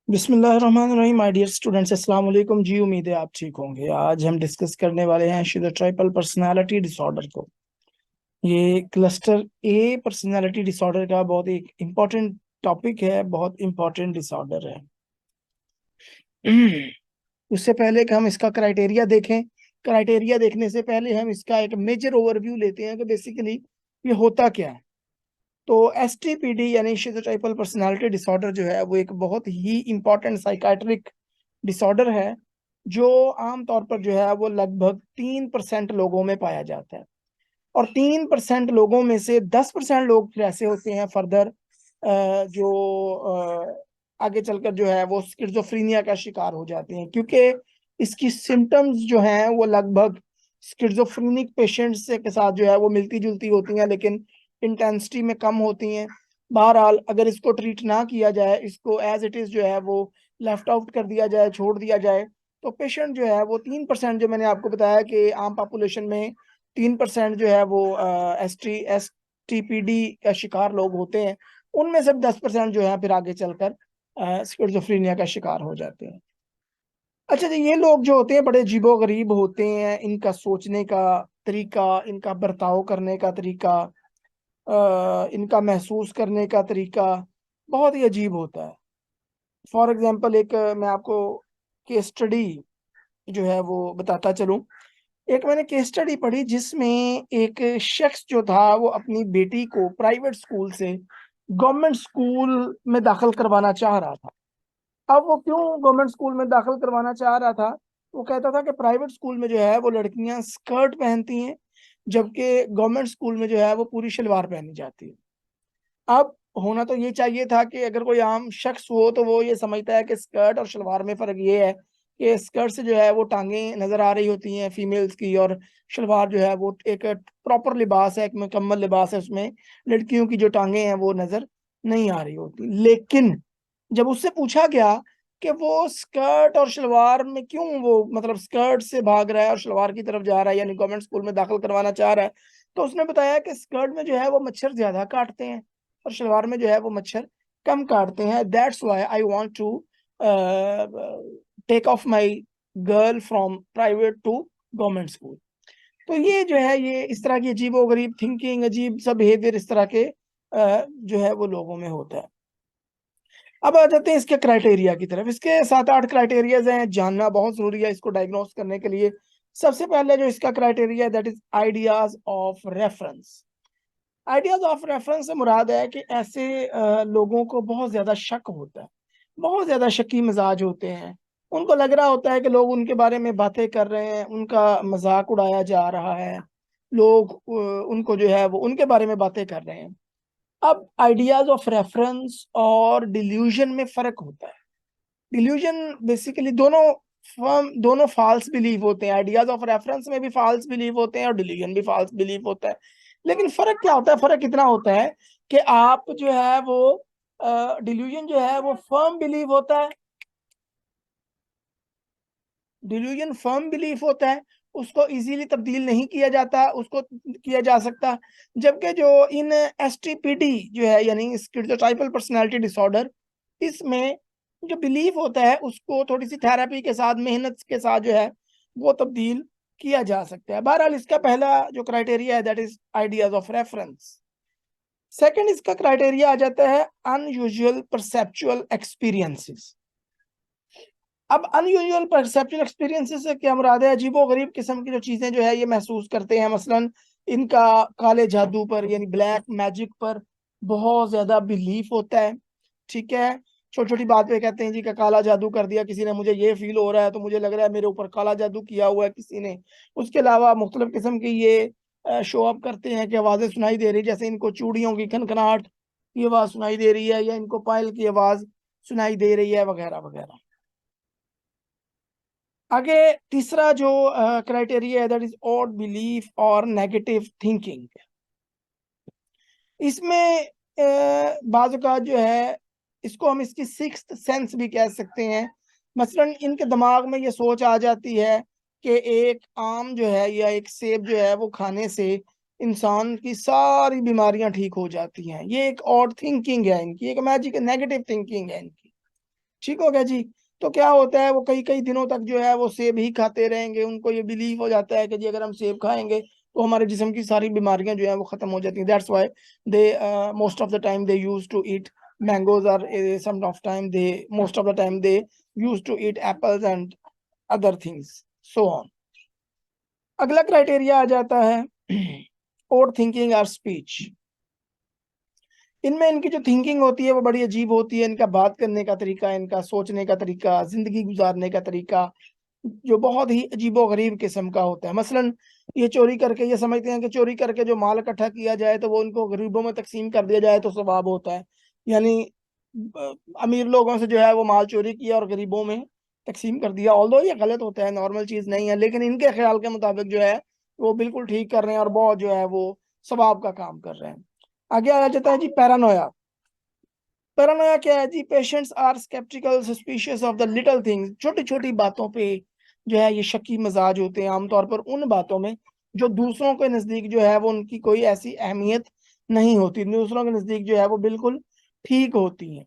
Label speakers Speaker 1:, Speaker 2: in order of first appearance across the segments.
Speaker 1: बिस्मिल्लाहिर्रहमानिर्रहीम। My dear students, अस्सलाम वालेकुम जी। उम्मीद है आप ठीक होंगे। आज हम डिस्कस करने वाले हैं शिज़ोट्राइपल पर्सनालिटी डिसऑर्डर को। ये क्लस्टर ए पर्सनालिटी डिसऑर्डर का बहुत एक इम्पोर्टेंट टॉपिक है, बहुत इम्पोर्टेंट डिसऑर्डर है। उससे पहले कि हम इसका क्राइटेरिया देखें, क्राइटेरिया देखने से पहले हम इसका एक मेजर ओवरव्यू लेते हैं कि बेसिकली ये होता क्या है। तो एसटीपीडी यानी शिज़ोट्राइपल पर्सनालिटी डिसऑर्डर जो है वो एक बहुत ही इम्पोर्टेंट साइकाट्रिक डिसऑर्डर है, जो आमतौर पर जो है वो लगभग 3% लोगों में पाया जाता है। और 3% लोगों में से 10% लोग फिर ऐसे होते हैं फर्दर जो आगे चलकर जो है वो स्किज़ोफ्रेनिया का शिकार हो जाते हैं, क्योंकि इसकी सिम्टम्स जो हैं वो लगभग स्किज़ोफ्रेनिक पेशेंट्स से के साथ जो है वो मिलती जुलती होती हैं, लेकिन इंटेंसिटी में कम होती हैं। बहरहाल अगर इसको ट्रीट ना किया जाए, इसको एज इट इज़ जो है वो लेफ्ट आउट कर दिया जाए, छोड़ दिया जाए, तो पेशेंट जो है वो 3% जो मैंने आपको बताया कि आम पॉपुलेशन में 3% जो है वो एस टी पी डी का शिकार लोग होते हैं, उनमें से 10% जो है फिर आगे चलकर स्किज़ोफ्रेनिया का शिकार हो जाते हैं। अच्छा जी, ये लोग जो होते हैं बड़े अजीबो-गरीब होते हैं। इनका सोचने का तरीका, इनका बर्ताव करने का तरीका, इनका महसूस करने का तरीका बहुत ही अजीब होता है। फॉर एग्ज़ाम्पल एक मैं आपको केस स्टडी जो है वो बताता चलूँ। एक मैंने केस स्टडी पढ़ी जिसमें एक शख्स जो था वो अपनी बेटी को प्राइवेट स्कूल से गवर्नमेंट स्कूल में दाखिल करवाना चाह रहा था। अब वो क्यों गवर्नमेंट स्कूल में दाखिल करवाना चाह रहा था? वो कहता था कि प्राइवेट स्कूल में जो है वो लड़कियां स्कर्ट पहनती हैं, जबकि गवर्नमेंट स्कूल में जो है वो पूरी शलवार पहनी जाती है। अब होना तो ये चाहिए था कि अगर कोई आम शख्स हो तो वो ये समझता है कि स्कर्ट और शलवार में फ़र्क ये है कि स्कर्ट से जो है वो टाँगें नज़र आ रही होती हैं फीमेल्स की, और शलवार जो है वो एक प्रॉपर लिबास है, एक मुकम्मल लिबास है, उसमें लड़कियों की जो टाँगें हैं वो नज़र नहीं आ रही होती। लेकिन जब उससे पूछा गया कि वो स्कर्ट और शलवार में क्यों वो मतलब स्कर्ट से भाग रहा है और शलवार की तरफ जा रहा है, यानी गवर्नमेंट स्कूल में दाखिल करवाना चाह रहा है, तो उसने बताया कि स्कर्ट में जो है वो मच्छर ज़्यादा काटते हैं और शलवार में जो है वो मच्छर कम काटते हैं। That's why I want to take off my girl from private to government school. तो ये जो है ये इस तरह की अजीबो-गरीब थिंकिंग, अजीब सा बिहेवियर इस तरह के जो है वो लोगों में होता है। अब आ जाते हैं इसके क्राइटेरिया की तरफ। इसके 7-8 क्राइटेरियाज़ हैं, जानना बहुत ज़रूरी है इसको डायग्नोस करने के लिए। सबसे पहले जो इसका क्राइटेरिया है that is ideas of reference. Ideas of reference से मुराद है कि ऐसे लोगों को बहुत ज़्यादा शक होता है, बहुत ज़्यादा शकी मिजाज होते हैं। उनको लग रहा होता है कि लोग उनके बारे में बातें कर रहे हैं, उनका मज़ाक उड़ाया जा रहा है, लोग उनको जो है वो उनके बारे में बातें कर रहे हैं। अब आइडियाज़ ऑफ रेफरेंस और डिल्यूजन में फ़र्क होता है। डिल्यूजन बेसिकली दोनों फ़ाल्स बिलीव होते हैं। आइडियाज़ ऑफ रेफरेंस में भी फ़ाल्स बिलीव होते हैं और डिल्यूजन भी फ़ाल्स बिलीव होता है। लेकिन फ़र्क क्या होता है? फ़र्क इतना होता है कि आप जो है वो डिल्यूजन जो है वो फ़र्म बिलीव होता है, डिल्यूजन फ़र्म बिलीफ होता है, उसको ईज़िली तब्दील नहीं किया जाता, उसको किया जा सकता। जबकि जो इन एसटीपीडी जो है यानी स्किज़ोटाइपल पर्सनैलिटी डिसऑर्डर, इसमें जो बिलीफ होता है उसको थोड़ी-सी थेरेपी के साथ, मेहनत के साथ जो है वो तब्दील किया जा सकता है। बहरहाल इसका पहला जो क्राइटेरिया है that is ideas of reference. Second इसका क्राइटेरिया आ जाता है अनयूजुअल परसेप्चुअल एक्सपीरियंसेस। अब अनयूजुअल परसेप्चुअल एक्सपीरियंसेस से क्या मुराद है? अजीबो-गरीब किस्म की जो चीज़ें जो है ये महसूस करते हैं। मसलन इनका काले जादू पर यानी ब्लैक मैजिक पर बहुत ज़्यादा बिलीफ होता है, ठीक है? छोटी-छोटी बात पे कहते हैं जी कि काला जादू कर दिया किसी ने, मुझे ये फ़ील हो रहा है, तो मुझे लग रहा है मेरे ऊपर काला जादू किया हुआ है किसी ने। उसके अलावा मुख्तलिफ़ किस्म की ये शो ऑफ करते हैं कि आवाज़ें सुनाई दे रही, जैसे इनको चूड़ियों की खनखनाहट की आवाज़ सुनाई दे रही है या इनको पायल की आवाज़ सुनाई दे रही है वगैरह-वगैरह। आगे तीसरा जो क्राइटेरिया है दैट इज ऑड बिलीफ और नेगेटिव थिंकिंग। इसमें बाज़ औक़ात जो है इसको हम इसकी सिक्स्थ सेंस भी कह सकते हैं। मसलन इनके दिमाग में ये सोच आ जाती है कि एक आम जो है या एक सेब जो है वो खाने से इंसान की सारी बीमारियां ठीक हो जाती हैं। ये एक ऑड थिंकिंग है इनकी, एक मैजिक नेगेटिव थिंकिंग है इनकी। ठीक हो गया जी। तो क्या होता है, वो कई कई दिनों तक जो है वो सेब ही खाते रहेंगे। उनको ये बिलीव हो जाता है कि जी अगर हम सेब खाएंगे तो हमारे जिस्म की सारी बीमारियां जो है वो खत्म हो जाती हैं। That's why they most of the time they use to eat mangoes, और some of time they most of the time they use to eat apples and other things, so on. अगला क्राइटेरिया आ जाता है over thinking और speech. इनमें इनकी जो thinking होती है वो बड़ी अजीब होती है। इनका बात करने का तरीका, इनका सोचने का तरीका, जिंदगी गुजारने का तरीका जो बहुत ही अजीबोगरीब किस्म का होता है। मसलन ये चोरी करके, ये समझते हैं कि चोरी करके जो माल इकट्ठा किया जाए तो वो उनको गरीबों में तकसीम कर दिया जाए तो सवाब होता है। यानी अमीर लोगों से जो है वो माल चोरी किया और गरीबों में तकसीम कर दिया। ऑल्दो ये गलत होता है, नॉर्मल चीज नहीं है, लेकिन इनके ख्याल के मुताबिक जो है वो बिल्कुल ठीक कर रहे हैं और बहुत जो है वो सवाब का काम कर रहे हैं। आगे आ जाता है जी पैरानोया। पैरानोया क्या है जी? Patients are sceptical suspicious of the little things. छोटी छोटी बातों पे जो है ये शकी मिजाज होते हैं, आमतौर पर उन बातों में जो दूसरों के नजदीक जो है वो उनकी कोई ऐसी अहमियत नहीं होती, दूसरों के नजदीक जो है वो बिल्कुल ठीक होती हैं।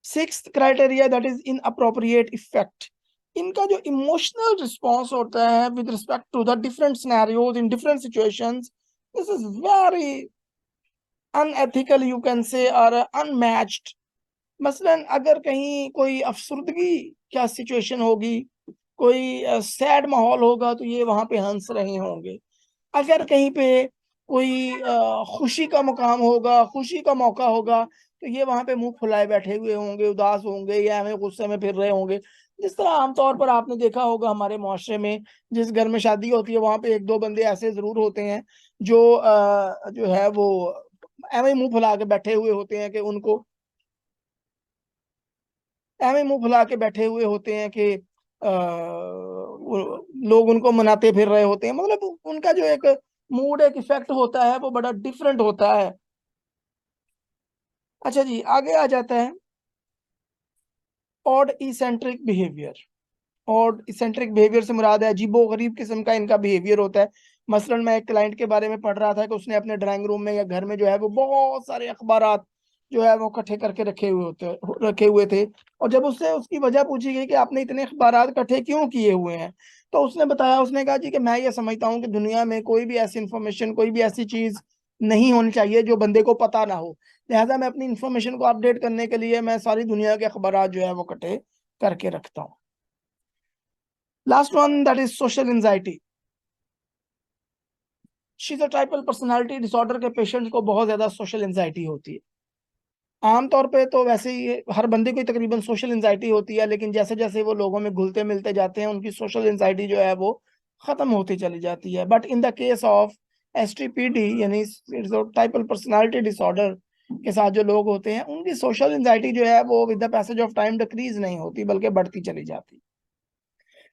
Speaker 1: Sixth criteria that is inappropriate affect. इनका जो इमोशनल रिस्पॉन्स होता है with respect to the different scenarios in different situations, this is very unethical you can say, और अनमैच्ड। मसलन अगर कहीं कोई अफसुर्दगी क्या सिचुएशन होगी, कोई सैड माहौल होगा तो ये वहां पे हंस रहे होंगे। अगर कहीं पे कोई खुशी का मुकाम होगा, खुशी का मौका होगा, तो ये वहां पे मुंह फुलाए बैठे हुए होंगे, उदास होंगे या हमें गुस्से में फिर रहे होंगे। जिस तरह आमतौर पर आपने देखा होगा हमारे मुआशरे में, जिस घर में शादी होती है वहां पे एक दो बंदे ऐसे जरूर होते हैं जो जो है वो एवं मुंह फुला के बैठे हुए होते हैं कि उनको एवं मुंह फुला के बैठे हुए होते हैं कि लोग उनको मनाते फिर रहे होते हैं। मतलब उनका जो एक मूड, एक इफेक्ट होता है वो बड़ा डिफरेंट होता है। अच्छा जी, आगे आ जाता है ऑड इसेंट्रिक बिहेवियर। और इसेंट्रिक बिहेवियर से मुराद है अजीबो गरीब किस्म का इनका बिहेवियर होता है। मसलन मैं एक क्लाइंट के बारे में पढ़ रहा था कि उसने अपने ड्राइंग रूम में या घर में जो है वो बहुत सारे अखबारात जो है वो इकट्ठे करके रखे हुए थे। और जब उससे उसकी वजह पूछी गई कि आपने इतने अखबारात इकट्ठे क्यों किए हुए हैं, तो उसने बताया, उसने कहा जी कि मैं ये समझता हूँ कि दुनिया में कोई भी ऐसी इंफॉर्मेशन, कोई भी ऐसी चीज नहीं होनी चाहिए जो बंदे को पता ना हो। लिहाजा मैं अपनी इंफॉर्मेशन को अपडेट करने के लिए मैं सारी दुनिया के अखबारात जो है वो इकट्ठे करके रखता हूँ। Last one that is social anxiety. Schizotypal personality disorder के पेशेंट्स को बहुत ज्यादा सोशल एंजाइटी होती है। आमतौर पे तो वैसे ही हर बंदे को ही तकरीबन सोशल एंजाइटी होती है, लेकिन जैसे जैसे वो लोगों में घुलते मिलते जाते हैं उनकी सोशल एंजाइटी जो है वो खत्म होती चली जाती है। But in the case of STPD यानी टाइपल पर्सनालिटी डिसऑर्डर के साथ जो लोग होते हैं उनकी सोशल एंजाइटी जो है वो with the passage of time decrease नहीं होती बल्कि बढ़ती चली जाती।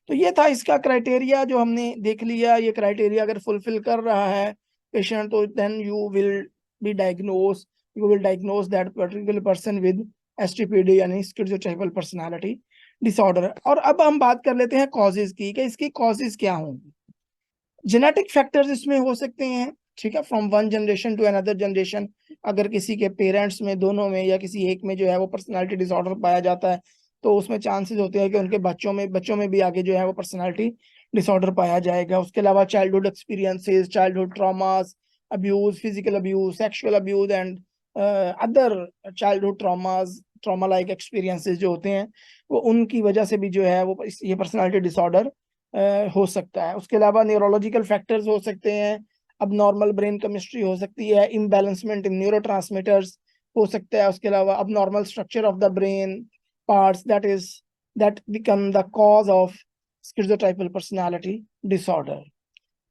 Speaker 1: तो ये था इसका क्राइटेरिया जो हमने देख लिया। ये क्राइटेरिया अगर फुलफिल कर रहा है पेशेंट तो then you will diagnose that particular person with STPD यानी स्किज़ोटाइपल पर्सनालिटी डिसऑर्डर। और अब हम बात कर लेते हैं कॉजेज की कि इसकी कॉजेज क्या होंगी। जेनेटिक फैक्टर्स इसमें हो सकते हैं, ठीक है, from one generation to another generation. अगर किसी के पेरेंट्स में, दोनों में या किसी एक में जो है वो पर्सनालिटी डिसऑर्डर पाया जाता है तो उसमें चांसेस होते हैं कि उनके बच्चों में भी आगे जो है वो पर्सनालिटी डिसऑर्डर पाया जाएगा। उसके अलावा childhood experiences, childhood traumas, abuse, physical abuse, sexual abuse and other childhood traumas, trauma like experiences जो होते हैं वो उनकी वजह से भी जो है वो ये पर्सनालिटी डिसऑर्डर हो सकता है। उसके अलावा न्यूरोलॉजिकल फैक्टर्स हो सकते हैं, अब नॉर्मल ब्रेन केमिस्ट्री हो सकती है, इम्बैलेंसमेंट इन न्यूरोट्रांसमीटर्स हो सकता है। उसके अलावा अब normal structure of the brain parts that become the cause of schizotypal personality disorder.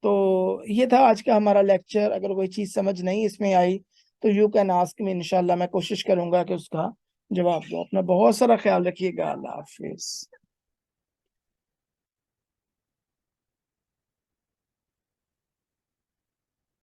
Speaker 1: तो ये था आज का हमारा लेक्चर। अगर कोई चीज़ समझ नहीं इसमें आई तो यू कैन आस्क मी, इंशाल्लाह मैं कोशिश करूंगा कि उसका जवाब दूं। अपना बहुत सारा ख्याल रखिएगा। अल्लाह हाफिज।